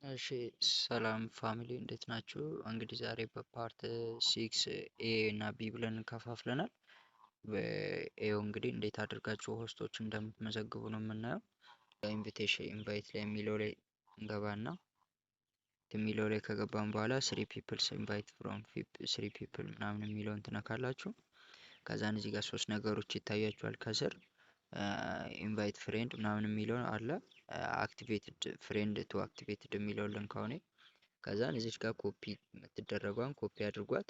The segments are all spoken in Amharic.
እሺ ሰላም ፋሚሊ እንዴት ናችሁ? እንግዲህ ዛሬ በፓርት ሲክስ ኤ እና ቢ ብለን እንከፋፍለናል። በኤው እንግዲህ እንዴት አድርጋችሁ ሆስቶች እንደምትመዘግቡ ነው የምናየው። ኢንቪቴሽን ኢንቫይት ላይ የሚለው ላይ እንገባና የሚለው ላይ ከገባን በኋላ ስሪ ፒፕልስ ኢንቫይት ፍሮም ስሪ ፒፕል ምናምን የሚለውን ትነካላችሁ። ከዛን እዚህ ጋር ሶስት ነገሮች ይታያችኋል ከስር ኢንቫይት ፍሬንድ ምናምን የሚለውን አለ። አክቲቬትድ ፍሬንድ ቱ አክቲቬትድ የሚለውን ልንካው። ከዛን እዚች ጋር ኮፒ የምትደረገውን ኮፒ አድርጓት።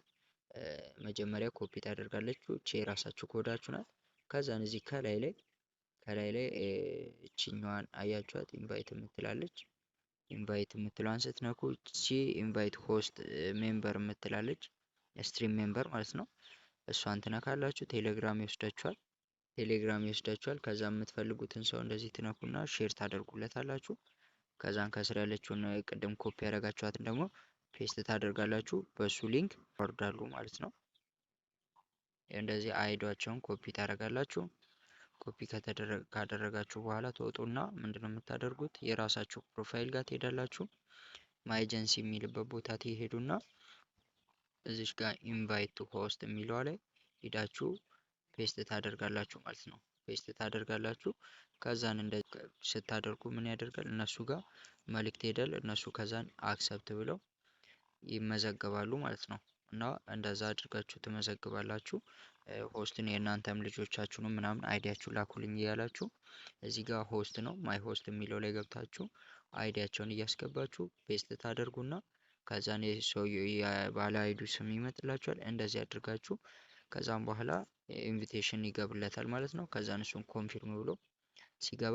መጀመሪያ ኮፒ ታደርጋለችሁ እቺ የራሳችሁ ኮዳችሁ ናት። ከዛን እዚህ ከላይ ላይ እቺኛዋን አያችኋት ኢንቫይት የምትላለች። ኢንቫይት የምትለዋን ስትነኩ እቺ ኢንቫይት ሆስት ሜምበር የምትላለች ስትሪም ሜምበር ማለት ነው። እሷን ትነካላችሁ። ቴሌግራም ይወስዳችኋል። ከዛ የምትፈልጉትን ሰው እንደዚህ ትነኩና ሼር ታደርጉለታላችሁ። ከዛን ከስር ያለችውን ቅድም ኮፒ ያደረጋችኋትን ደግሞ ፔስት ታደርጋላችሁ። በሱ ሊንክ ይወርዳሉ ማለት ነው። እንደዚህ አይዲያቸውን ኮፒ ታደርጋላችሁ። ኮፒ ካደረጋችሁ በኋላ ትወጡና ምንድነው የምታደርጉት? የራሳችሁ ፕሮፋይል ጋር ትሄዳላችሁ። ማይ ኤጀንሲ የሚልበት ቦታ ትሄዱና እዚች ጋር ኢንቫይት ቱ ሆስት የሚለዋ ላይ ሄዳችሁ ፔስት ታደርጋላችሁ ማለት ነው። ፔስት ታደርጋላችሁ። ከዛን ስታደርጉ ምን ያደርጋል? እነሱ ጋር መልእክት ሄዳል። እነሱ ከዛን አክሰፕት ብለው ይመዘገባሉ ማለት ነው። እና እንደዛ አድርጋችሁ ትመዘግባላችሁ። ሆስትን የእናንተም ልጆቻችሁንም ምናምን አይዲያችሁ ላኩልኝ እያላችሁ እዚህ ጋር ሆስት ነው ማይ ሆስት የሚለው ላይ ገብታችሁ አይዲያቸውን እያስገባችሁ ፔስት ታደርጉና ከዛን የሰውየው የባለ አይዱ ስም ይመጥላችኋል። እንደዚህ አድርጋችሁ ከዛም በኋላ ኢንቪቴሽን ይገብለታል ማለት ነው። ከዛን እሱን ኮንፊርም ብሎ ሲገባ